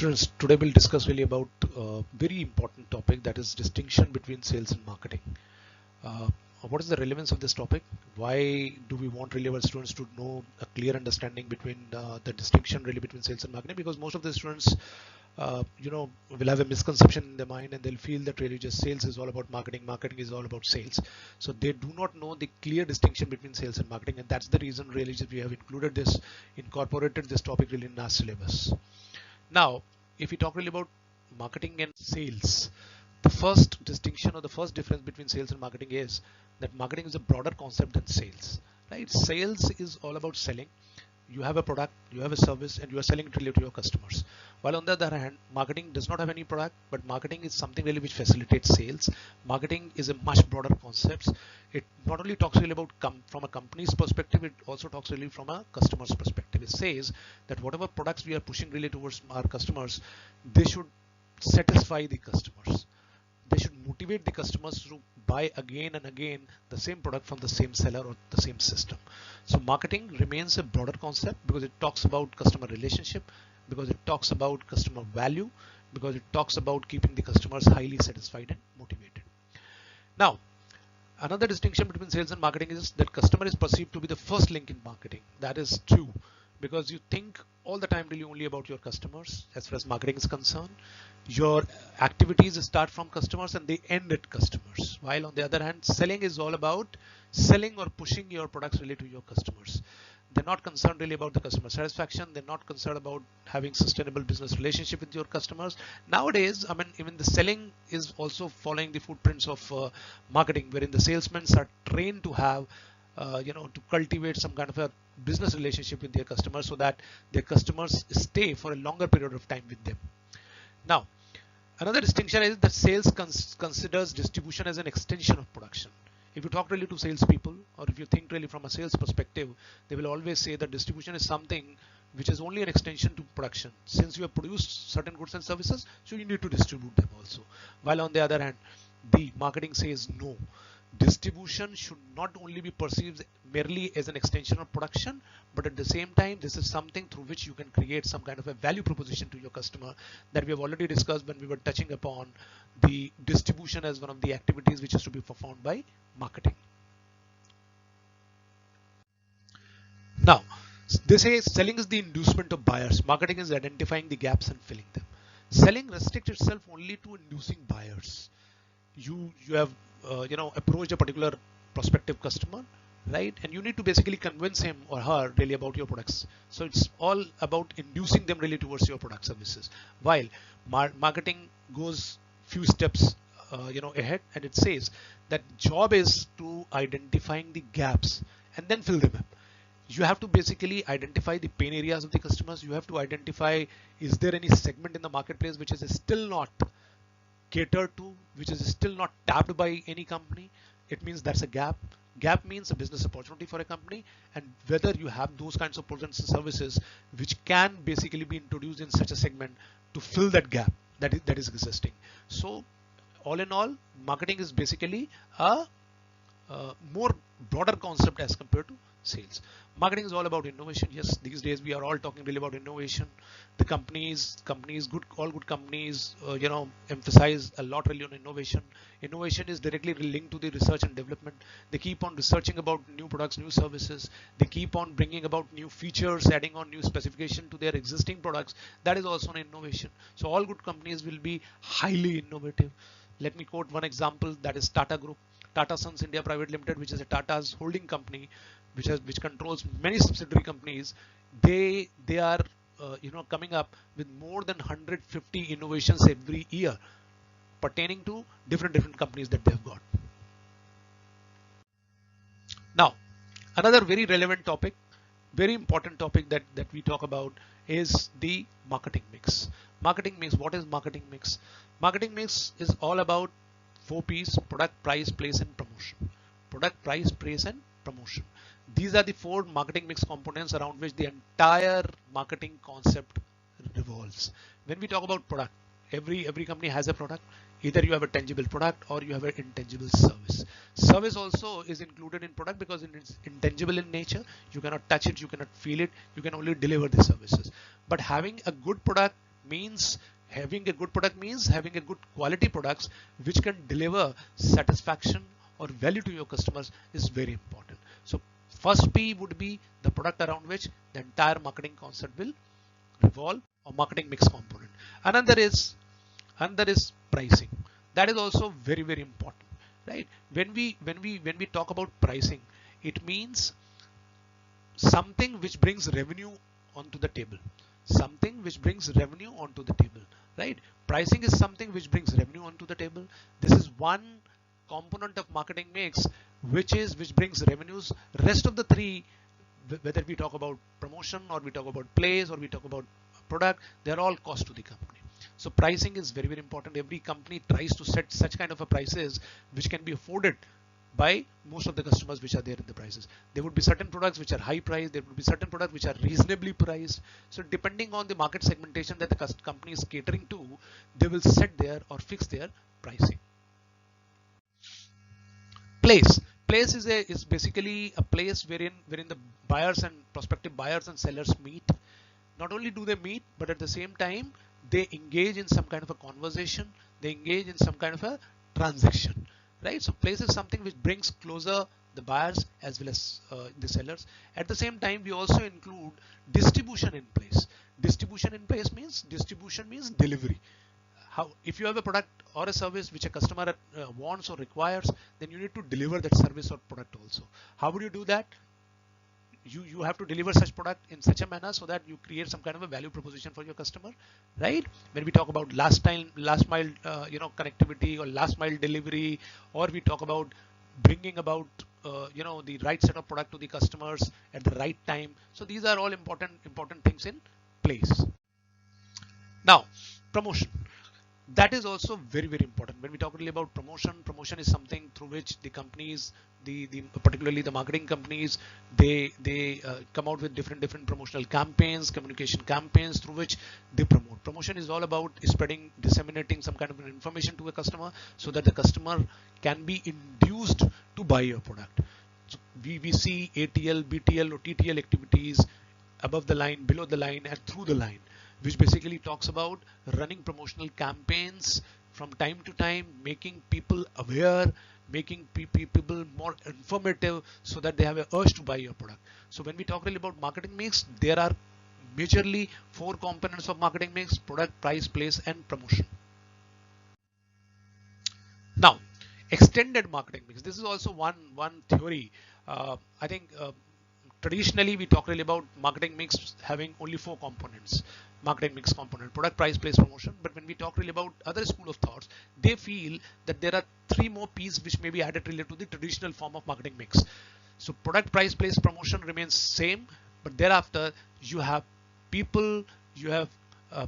Students, today we'll discuss really about a very important topic, that is distinction between sales and marketing. What is the relevance of this topic? Why do we want really our students to know a clear understanding between the distinction really between sales and marketing? Because most of the students will have a misconception in their mind, and they'll feel that really just sales is all about marketing, marketing is all about sales. So they do not know the clear distinction between sales and marketing, and that's the reason really just we have incorporated this topic really in our syllabus. Now, if we talk really about marketing and sales, the first distinction or the first difference between sales and marketing is that marketing is a broader concept than sales, right? Sales is all about selling. You have a product, you have a service, and you are selling it really to your customers. While on the other hand, marketing does not have any product, but marketing is something really which facilitates sales. Marketing is a much broader concept. It not only talks really about from a company's perspective, it also talks really from a customer's perspective. It says that whatever products we are pushing really towards our customers, they should satisfy the customers. They should motivate the customers to buy again and again the same product from the same seller or the same system. So marketing remains a broader concept because it talks about customer relationship, because it talks about customer value, because it talks about keeping the customers highly satisfied and motivated. Now, another distinction between sales and marketing is that customer is perceived to be the first link in marketing. That is true, because you think all the time really only about your customers as far as marketing is concerned. Your activities start from customers and they end at customers. While on the other hand, selling is all about selling or pushing your products really to your customers. They're not concerned really about the customer satisfaction. They're not concerned about having sustainable business relationship with your customers. Nowadays, I mean, even the selling is also following the footprints of marketing, wherein the salesmen are trained to have to cultivate some kind of a business relationship with their customers so that their customers stay for a longer period of time with them. Now, another distinction is that sales considers distribution as an extension of production. If you talk really to salespeople, or if you think really from a sales perspective, they will always say that distribution is something which is only an extension to production. Since you have produced certain goods and services, so you need to distribute them also. While on the other hand, the marketing says no. Distribution should not only be perceived merely as an extension of production, but at the same time, this is something through which you can create some kind of a value proposition to your customer that we have already discussed when we were touching upon the distribution as one of the activities which is to be performed by marketing. Now, they say selling is the inducement of buyers. Marketing is identifying the gaps and filling them. Selling restricts itself only to inducing buyers. You have approached a particular prospective customer, right? And you need to basically convince him or her really about your products. So it's all about inducing them really towards your product services. While marketing goes few steps ahead, and it says that job is to identifying the gaps and then fill them up. You have to basically identify the pain areas of the customers. You have to identify, is there any segment in the marketplace which is still not catered to, which is still not tapped by any company. It means that's a gap. Gap means a business opportunity for a company, and whether you have those kinds of products and services which can basically be introduced in such a segment to fill that gap that is existing. So all in all, marketing is basically a more broader concept as compared to sales. Marketing is all about innovation. Yes, these days we are all talking really about innovation. The all good companies, emphasize a lot really on innovation. Innovation is directly linked to the research and development. They keep on researching about new products, new services. They keep on bringing about new features, adding on new specification to their existing products. That is also an innovation. So all good companies will be highly innovative. Let me quote one example, that is Tata Group. Tata Sons India Private Limited, which is a Tata's holding company, which controls many subsidiary companies. They are coming up with more than 150 innovations every year pertaining to different companies that they've got. Now, another very relevant topic, very important topic that we talk about is the marketing mix. Marketing mix. What is marketing mix? Marketing mix is all about 4 P's: product, price, place, and promotion. Product, price, place, and promotion. These are the 4 marketing mix components around which the entire marketing concept revolves. When we talk about product, every company has a product. Either you have a tangible product or you have an intangible service. Service also is included in product because it is intangible in nature. You cannot touch it, you cannot feel it, you can only deliver the services. But having a good product means having a good product means having a good quality products which can deliver satisfaction or value to your customers is very important. So first P would be the product around which the entire marketing concept will revolve, or marketing mix component. Another is pricing. That is also very, very important, right? When we talk about pricing, it means something which brings revenue onto the table. Something which brings revenue onto the table, right? Pricing is something which brings revenue onto the table. This is one component of marketing mix which brings revenues. Rest of the three, whether we talk about promotion or we talk about place or we talk about product, they're all cost to the company. So pricing is very, very important. Every company tries to set such kind of a prices which can be afforded by most of the customers which are there in the prices. There would be certain products which are high priced, there would be certain products which are reasonably priced. So depending on the market segmentation that the company is catering to, they will set their or fix their pricing. Place is basically a place wherein the buyers and prospective buyers and sellers meet. Not only do they meet, but at the same time they engage in some kind of a conversation, they engage in some kind of a transaction, right? So place is something which brings closer the buyers as well as the sellers. At the same time, we also include distribution in place. Distribution in place means delivery. How, if you have a product or a service which a customer wants or requires, then you need to deliver that service or product also. How would you do that? You have to deliver such product in such a manner so that you create some kind of a value proposition for your customer, right? When we talk about last mile connectivity or last mile delivery, or we talk about bringing about the right set of product to the customers at the right time. So these are all important things in place. Now promotion. That is also very, very important. When we talk really about promotion is something through which the companies, particularly the marketing companies, they come out with different promotional campaigns, communication campaigns through which they promote. Promotion is all about disseminating some kind of an information to a customer so that the customer can be induced to buy your product. So we see ATL, BTL or TTL activities above the line, below the line and through the line, which basically talks about running promotional campaigns from time to time, making people aware, making people more informative so that they have an urge to buy your product. So when we talk really about marketing mix, there are majorly 4 components of marketing mix: product, price, place and promotion. Now extended marketing mix. This is also one theory. I think traditionally we talk really about marketing mix having only 4 components. Marketing mix component: product, price, place, promotion. But when we talk really about other school of thoughts, they feel that there are 3 more P's which may be added related to the traditional form of marketing mix. So product, price, place, promotion remains same, but thereafter you have people, you have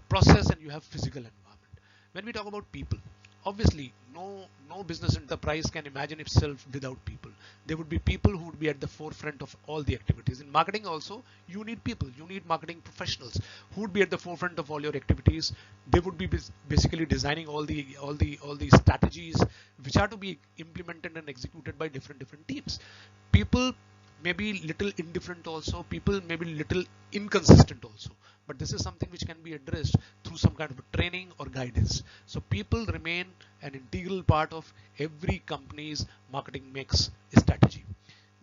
process and you have physical environment. When we talk about people, obviously no business enterprise can imagine itself without people. There would be people who would be at the forefront of all the activities. In marketing also, you need people, you need marketing professionals who would be at the forefront of all your activities. They would be basically designing all the strategies which are to be implemented and executed by different teams. People may be little indifferent also, people may be little inconsistent also, but this is something which can be addressed through some kind of training or guidance. So people remain an integral part of every company's marketing mix strategy.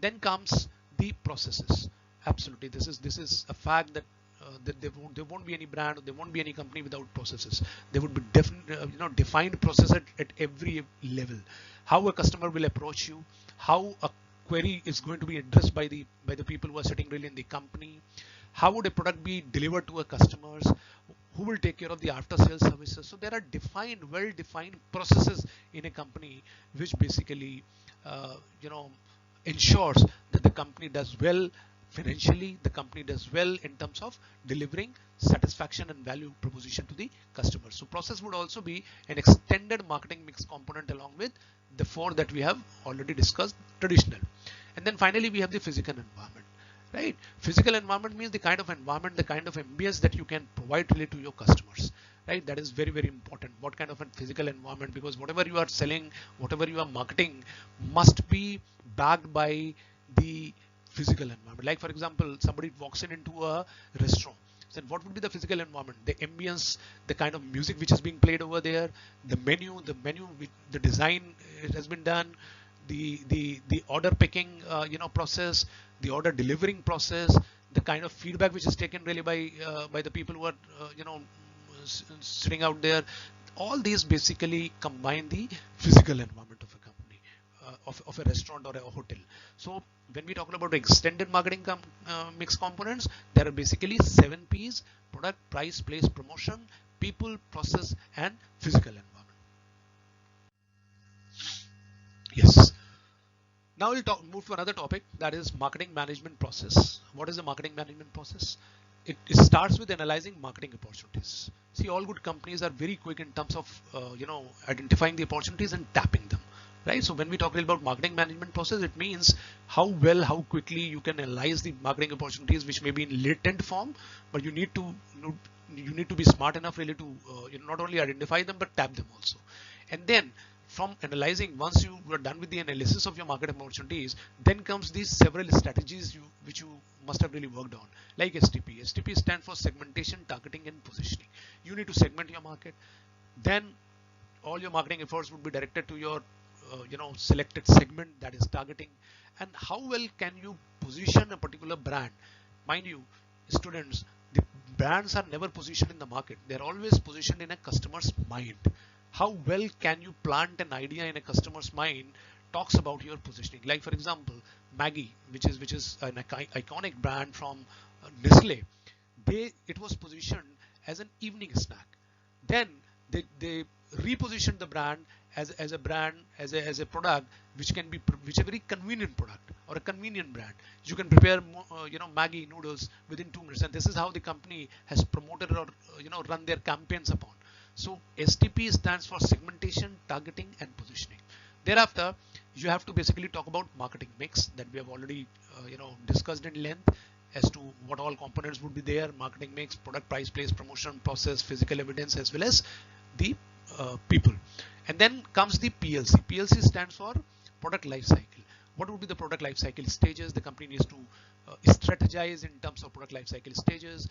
Then comes the processes. Absolutely, this is a fact that there won't be any brand, or there won't be any company without processes. There would be defined process at every level. How a customer will approach you, how a query is going to be addressed by the people who are sitting really in the company, how would a product be delivered to a customers, who will take care of the after sales services. So there are well-defined processes in a company which basically ensures that the company does well financially, the company does well in terms of delivering satisfaction and value proposition to the customer. So process would also be an extended marketing mix component along with the 4 that we have already discussed, traditional. And then finally we have the physical environment, right? Physical environment means the kind of environment, the kind of ambience that you can provide really to your customers, right? That is very, very important. What kind of a physical environment, because whatever you are selling, whatever you are marketing must be backed by the physical environment. Like for example, somebody walks into a restaurant. Then what would be the physical environment? The ambience, the kind of music which is being played over there, the menu, the design it has been done, the order picking process, the order delivering process, the kind of feedback which is taken really by the people who are sitting out there. All these basically combine the physical environment of a company, of a restaurant or a hotel. So when we talk about extended marketing mix components, there are basically 7 P's: product, price, place, promotion, people, process, and physical environment. Yes. Now we'll move to another topic, that is marketing management process. What is the marketing management process? It starts with analyzing marketing opportunities. See, all good companies are very quick in terms of identifying the opportunities and tapping them, right? So when we talk about marketing management process, it means how quickly you can analyze the marketing opportunities which may be in latent form, but you need to be smart enough really to not only identify them but tap them also. And then from analyzing, once you are done with the analysis of your market opportunities, then comes these several strategies which you must have really worked on, like STP. STP stands for segmentation, targeting, and positioning. You need to segment your market. Then all your marketing efforts would be directed to your selected segment, that is targeting. And how well can you position a particular brand? Mind you, students, the brands are never positioned in the market. They're always positioned in a customer's mind. How well can you plant an idea in a customer's mind talks about your positioning. Like for example, Maggie, which is an iconic brand from Nestle. It was positioned as an evening snack. Then they repositioned the brand as a product which a very convenient product or a convenient brand. You can prepare Maggie noodles within 2 minutes, and this is how the company has promoted or run their campaigns upon. So STP stands for segmentation, targeting, and positioning. Thereafter, you have to basically talk about marketing mix that we have already discussed in length as to what all components would be there: marketing mix, product, price, place, promotion, process, physical evidence, as well as the people. And then comes the PLC. PLC stands for product life cycle. What would be the product life cycle stages? The company needs to strategize in terms of product life cycle stages,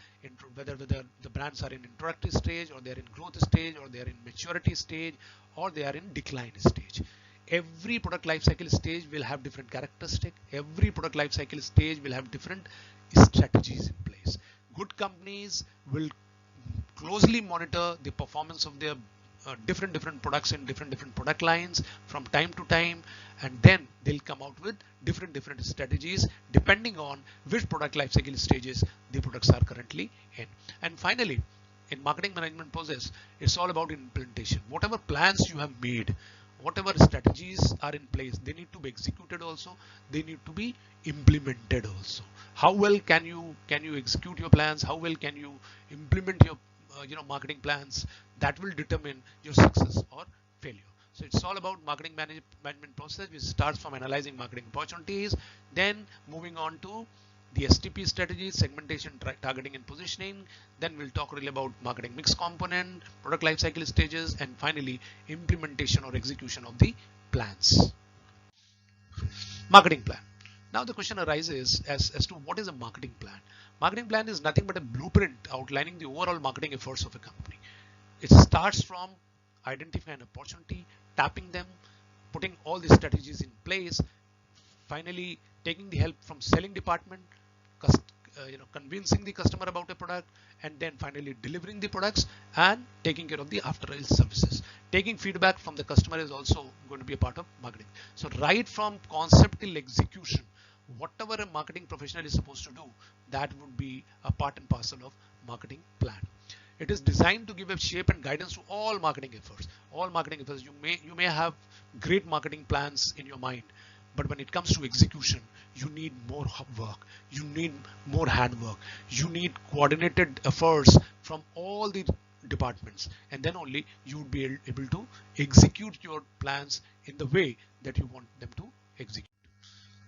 whether the brands are in introductory stage, or they're in growth stage, or they're in maturity stage, or they are in decline stage. Every product life cycle stage will have different characteristics. Every product life cycle stage will have different strategies in place. Good companies will closely monitor the performance of their different products in different product lines from time to time, and then they'll come out with different strategies depending on which product life cycle stages the products are currently in. And finally, in marketing management process, it's all about implementation. Whatever plans you have made, whatever strategies are in place, they need to be executed also. They need to be implemented also. How well can you execute your plans? How well can you implement your marketing plans? That will determine your success or failure. So it's all about marketing management process, which starts from analyzing marketing opportunities, then moving on to the STP strategy, segmentation, targeting, and positioning. Then we'll talk really about marketing mix component, product life cycle stages, and finally implementation or execution of the plans. Marketing plan. Now the question arises as to what is a marketing plan. Marketing plan is nothing but a blueprint outlining the overall marketing efforts of a company. It starts from identifying an opportunity, tapping them, putting all the strategies in place, finally taking the help from selling department, convincing the customer about a product, and then finally delivering the products and taking care of the after sales services. Taking feedback from the customer is also going to be a part of marketing. So right from concept till execution, whatever a marketing professional is supposed to do, that would be a part and parcel of marketing plan. It is designed to give a shape and guidance to all marketing efforts. All marketing efforts, you may have great marketing plans in your mind, but when it comes to execution, you need more work, you need more handwork, you need coordinated efforts from all the departments, and then only you would be able to execute your plans in the way that you want them to execute.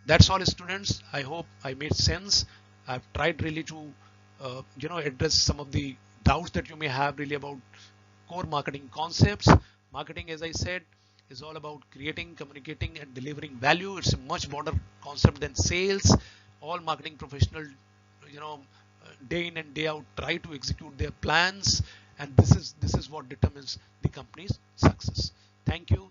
That's all, students. I hope I made sense. I've tried really to address some of the doubts that you may have really about core marketing concepts. Marketing, as I said, is all about creating, communicating, and delivering value. It's a much broader concept than sales. All marketing professionals day in and day out try to execute their plans, and this is what determines the company's success. Thank you.